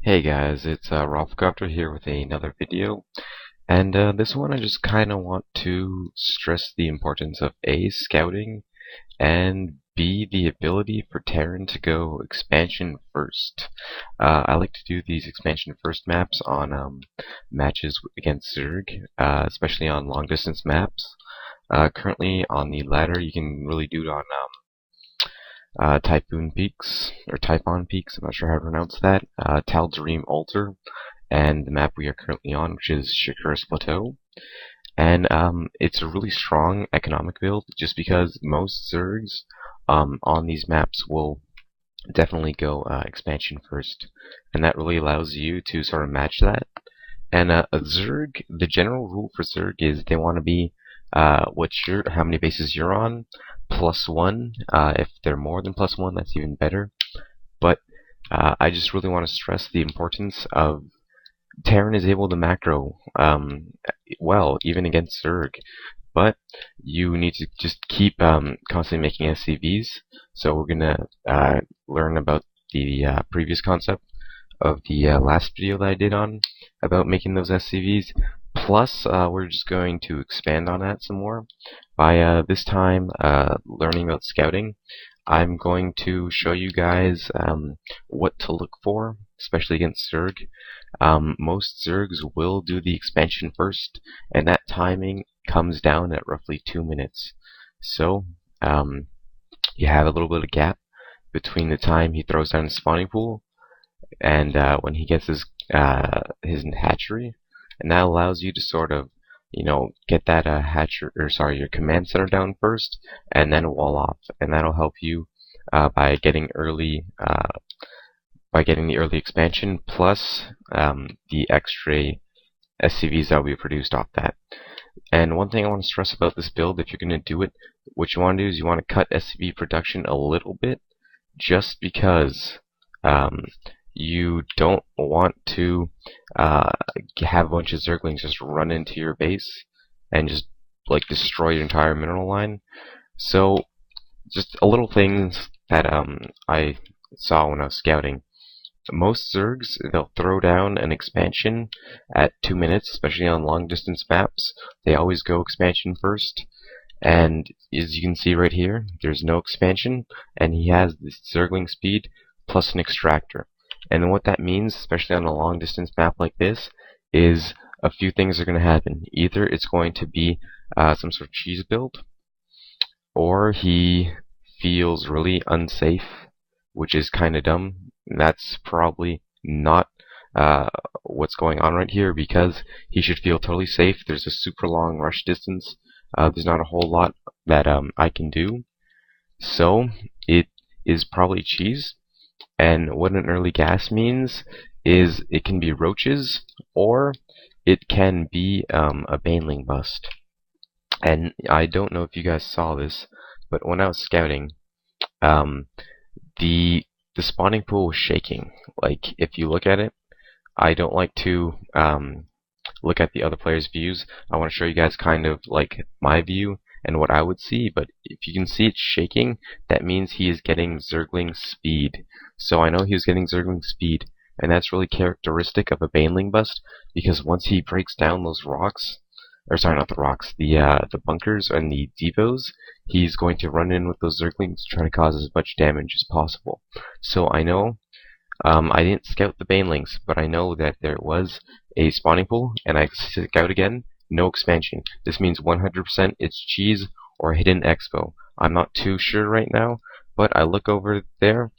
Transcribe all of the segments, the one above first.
Hey guys, it's Ralphcopter here with another video, and this one I just kind of want to stress the importance of A, scouting, and B, the ability for Terran to go expansion first. I like to do these expansion first maps on matches against Zerg, especially on long distance maps. Currently on the ladder, you can really do it on Typhoon Peaks, or Typhon Peaks, I'm not sure how to pronounce that, Tal'Darim Altar, and the map we are currently on, which is Shakuras Plateau. And it's a really strong economic build, just because most Zergs on these maps will definitely go expansion first, and that really allows you to sort of match that. And a Zerg, the general rule for Zerg is they want to be how many bases you're on, +1. If they're more than +1, that's even better. But I just really want to stress the importance of Terran is able to macro well, even against Zerg. But you need to just keep constantly making SCVs. So we're gonna learn about the previous concept of the last video that I did on about making those SCVs. Plus, we're just going to expand on that some more by this time learning about scouting. I'm going to show you guys what to look for, especially against Zerg. Most Zergs will do the expansion first, and that timing comes down at roughly 2 minutes. So, you have a little bit of gap between the time he throws down his spawning pool and when he gets his hatchery, and that allows you to sort of, get that your command center down first, and then wall off, and that'll help you by getting the early expansion plus the extra SCVs that will be produced off that. And one thing I want to stress about this build, if you're going to do it, what you want to do is you want to cut SCV production a little bit, just because you don't want to have a bunch of Zerglings just run into your base and just like destroy your entire mineral line. So just a little things that I saw when I was scouting. Most Zergs, they'll throw down an expansion at 2 minutes, especially on long distance maps. They always go expansion first. And as you can see right here, there's no expansion, and he has this Zergling speed plus an extractor. And what that means, especially on a long distance map like this, is a few things are going to happen. Either it's going to be some sort of cheese build, or he feels really unsafe, which is kind of dumb. That's probably not what's going on right here, because he should feel totally safe. There's a super long rush distance. There's not a whole lot that I can do. So it is probably cheese. And what an early gas means is it can be roaches, or it can be a baneling bust. And I don't know if you guys saw this, but when I was scouting, um, the spawning pool was shaking. Like, if you look at it, I don't like to look at the other players' views. I want to show you guys kind of like my view and what I would see, but if you can see it shaking, that means he is getting Zergling speed. So I know he was getting Zergling speed, and that's really characteristic of a Baneling bust, because once he breaks down those rocks, or sorry, not the rocks, the bunkers and the depots, he's going to run in with those Zerglings to try to cause as much damage as possible. So I know I didn't scout the Banelings, but I know that there was a spawning pool, and I scout again, no expansion. This means 100% it's cheese or hidden expo. I'm not too sure right now, but I look over there,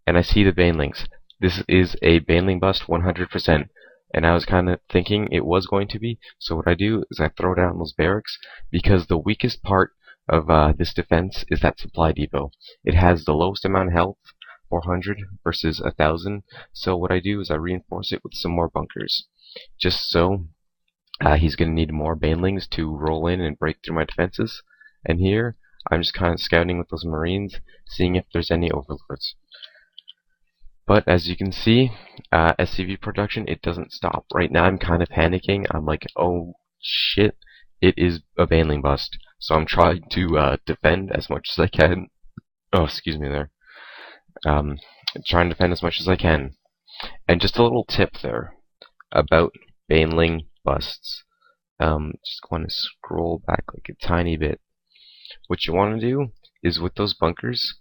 and I see the Banelings. This is a Baneling bust 100%, and I was kind of thinking it was going to be, so what I do is I throw down those barracks, because the weakest part of this defense is that supply depot. It has the lowest amount of health, 400 versus 1,000. So what I do is I reinforce it with some more bunkers, just so he's going to need more banelings to roll in and break through my defenses. And here I'm just kind of scouting with those marines, seeing if there's any overlords. But as you can see, SCV production, it doesn't stop. Right now I'm kind of panicking. I'm like, oh shit, it is a baneling bust. So I'm trying to defend as much as I can. Oh, excuse me there. Trying to defend as much as I can. And just a little tip there about baneling busts. Just want to scroll back like a tiny bit. What you want to do is with those bunkers,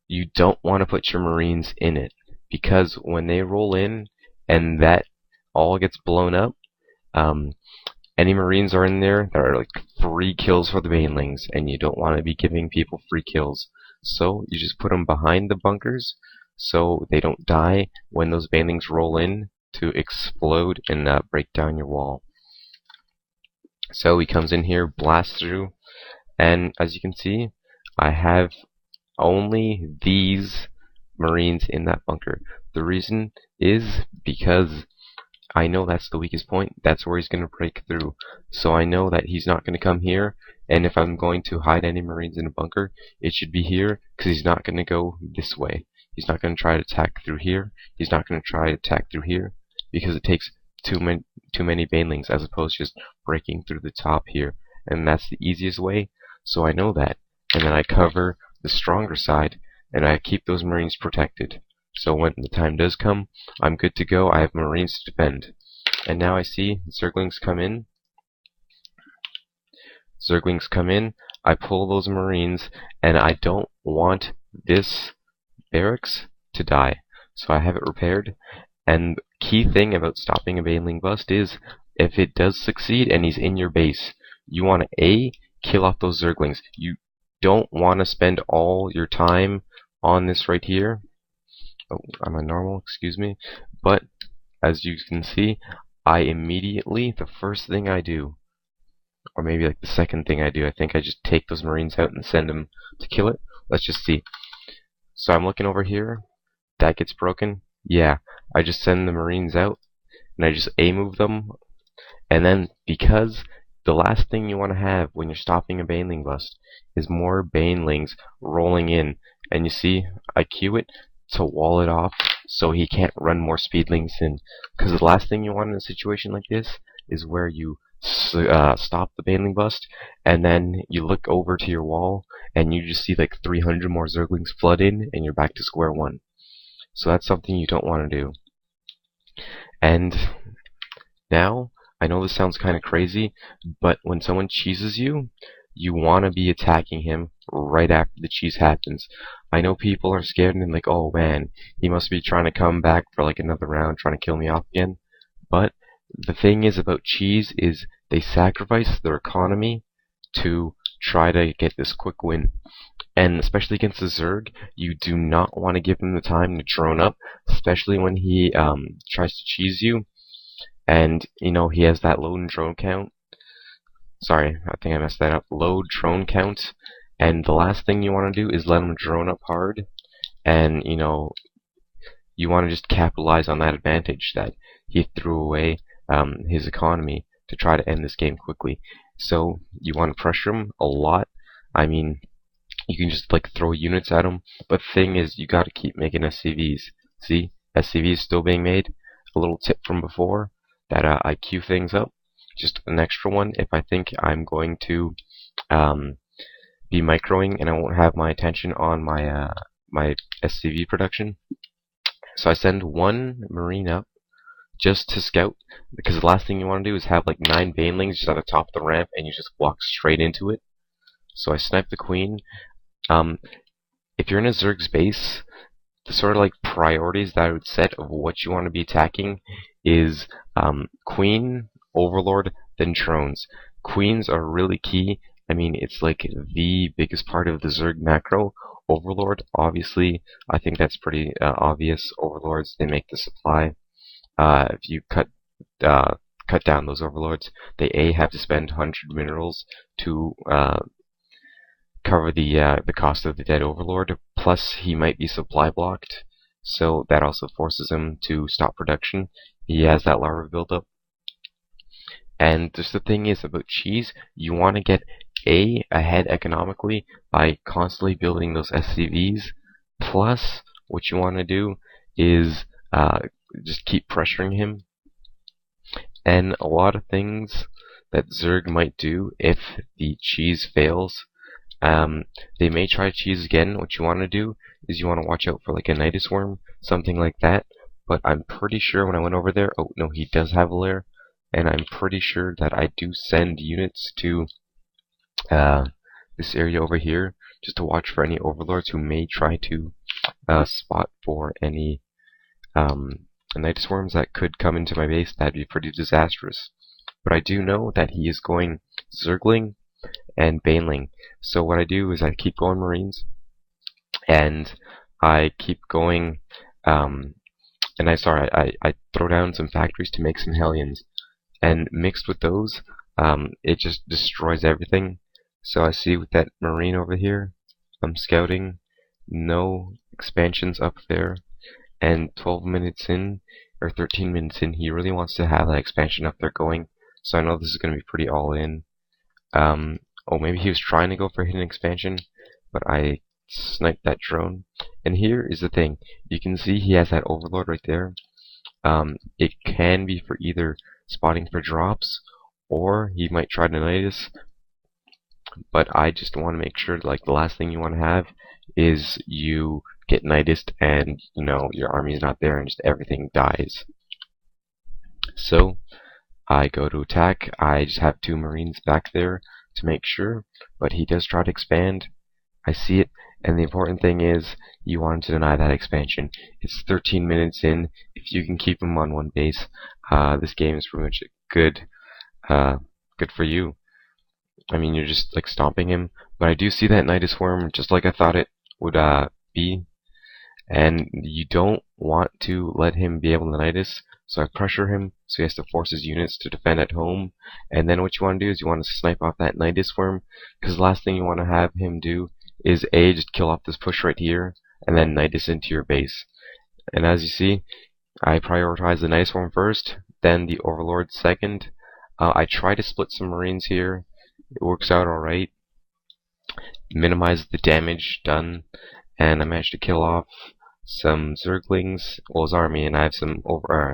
you don't want to put your Marines in it, because when they roll in and that all gets blown up, any Marines are in there that are like free kills for the banelings, and you don't want to be giving people free kills. So you just put them behind the bunkers so they don't die when those banelings roll in to explode and break down your wall. So he comes in here, blasts through, and as you can see, I have only these Marines in that bunker. The reason is because I know that's the weakest point. That's where he's going to break through. So I know that he's not going to come here. And if I'm going to hide any Marines in a bunker, it should be here, because he's not going to go this way. He's not going to try to attack through here. He's not going to try to attack through here, because it takes too many banelings as opposed to just breaking through the top here. And that's the easiest way. So I know that. And then I cover the stronger side, and I keep those Marines protected. So when the time does come, I'm good to go. I have Marines to defend. And now I see Zerglings come in. Zerglings come in. I pull those Marines, and I don't want this barracks to die. So I have it repaired. And the key thing about stopping a baneling bust is, if it does succeed and he's in your base, you want to kill off those Zerglings. You don't want to spend all your time on this right here. Oh, I'm a normal, excuse me. But as you can see, I immediately, the first thing I do, or maybe like the second thing I do, I think I just take those Marines out and send them to kill it. Let's just see. So I'm looking over here. That gets broken. Yeah, I just send the Marines out, and I just move them. And then, because the last thing you want to have when you're stopping a baneling bust is more banelings rolling in. And you see, I queue it to wall it off so he can't run more speedlings in. Because the last thing you want in a situation like this is where you stop the baneling bust, and then you look over to your wall and you just see like 300 more Zerglings flood in, and you're back to square one. So that's something you don't want to do. And now, I know this sounds kind of crazy, but when someone cheeses you, you want to be attacking him right after the cheese happens. I know people are scared and like, oh man, he must be trying to come back for like another round, trying to kill me off again. But the thing is about cheese is they sacrifice their economy to try to get this quick win. And especially against the Zerg, you do not want to give him the time to drone up, especially when he tries to cheese you. And, you know, he has that load and drone count. Sorry, I think I messed that up. Load drone count. And the last thing you want to do is let him drone up hard. And, you know, you want to just capitalize on that advantage that he threw away his economy to try to end this game quickly. So you want to pressure him a lot. I mean, you can just like throw units at him. But the thing is, you got to keep making SCVs. See, SCVs still being made. A little tip from before that I queue things up. Just an extra one if I think I'm going to be microing and I won't have my attention on my my SCV production. So I send one Marine up just to scout, because the last thing you want to do is have like 9 banelings just at the top of the ramp and you just walk straight into it. So I snipe the Queen. If you're in a Zerg's base, the sort of like priorities that I would set of what you want to be attacking is Queen, Overlord, then drones. Queens are really key. I mean, it's like the biggest part of the Zerg macro. Overlord, obviously, I think that's pretty obvious. Overlords, they make the supply. If you cut down those Overlords, they have to spend 100 minerals to cover the cost of the dead Overlord. Plus, he might be supply blocked, so that also forces him to stop production. He has that larva buildup. And just the thing is about cheese, you want to get ahead economically by constantly building those SCVs. Plus, what you want to do is just keep pressuring him. And a lot of things that Zerg might do if the cheese fails, they may try cheese again. What you want to do is you want to watch out for like a Nidus worm, something like that. but I'm pretty sure when I went over there, oh no, he does have a lair, and I'm pretty sure that I do send units to uh, this area over here just to watch for any overlords who may try to spot for any Nidus worms that could come into my base. That'd be pretty disastrous. But I do know that he is going Zergling and Baneling. So what I do is I keep going Marines, and I keep going, I throw down some factories to make some Hellions, and mixed with those, it just destroys everything. So I see with that Marine over here, I'm scouting, no expansions up there, and 12 minutes in, or 13 minutes in, he really wants to have that expansion up there going, so I know this is going to be pretty all in. Oh, maybe he was trying to go for hidden expansion, but I sniped that drone. And here is the thing, you can see he has that overlord right there. It can be for either spotting for drops, or he might try to Nidus, but I just want to make sure, like, the last thing you want to have is you get Nidused and, you know, your army is not there and just everything dies. So I go to attack. I just have 2 Marines back there to make sure, but he does try to expand. I see it, and the important thing is you want to deny that expansion. It's 13 minutes in. If you can keep him on one base, this game is pretty much good for you. I mean, you're just like stomping him, but I do see that Nidus worm just like I thought it would be, and you don't want to let him be able to Nidus, so I pressure him so he has to force his units to defend at home. And then what you want to do is you want to snipe off that Nidus worm, because the last thing you want to have him do is just kill off this push right here and then Nidus into your base. And as you see, I prioritize the Nidus worm first, then the Overlord second. I try to split some Marines here. It works out alright. Minimize the damage done, and I managed to kill off some Zerglings, well, his army, and I have some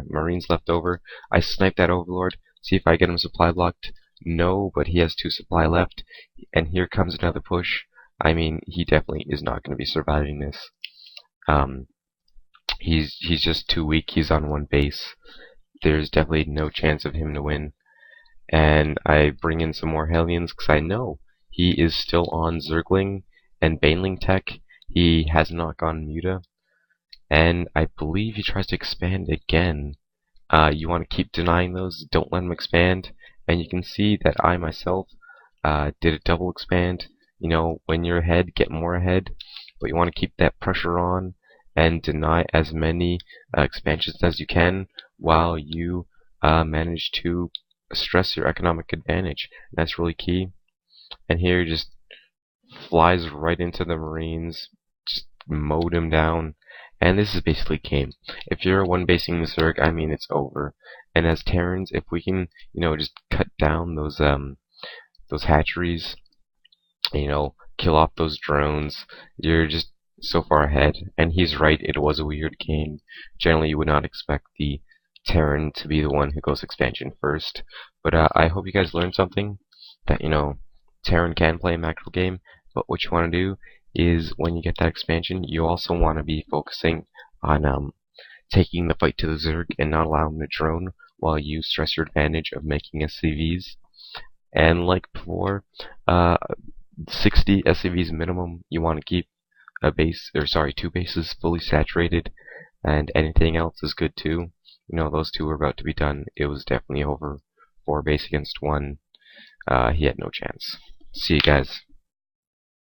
Marines left over. I snipe that Overlord, see if I get him supply blocked. No, but he has 2 supply left, and here comes another push. I mean, he definitely is not going to be surviving this. He's just too weak. He's on one base. There's definitely no chance of him to win. And I bring in some more Hellions because I know he is still on Zergling and Baneling tech. He has not gone Muta, and I believe he tries to expand again. You want to keep denying those. Don't let him expand. And you can see that I myself did a double expand. You know, when you're ahead, get more ahead, but you want to keep that pressure on and deny as many expansions as you can while you manage to stress your economic advantage. That's really key. And here he just flies right into the Marines, just mowed him down. And this is basically game. If you're one basing the Zerg, I mean, it's over. And as Terrans, if we can, you know, just cut down those hatcheries, you know, kill off those drones, you're just so far ahead. And he's right, it was a weird game. Generally, you would not expect the Terran to be the one who goes expansion first. But I hope you guys learned something, that, you know, Terran can play a macro game, but what you want to do is when you get that expansion, you also want to be focusing on taking the fight to the Zerg and not allowing the drone while you stress your advantage of making SCVs. And like before, 60 SCVs minimum. You want to keep a base, or sorry, 2 bases fully saturated, and anything else is good too. You know, those 2 were about to be done. It was definitely over. 4 base against 1. He had no chance. See you guys.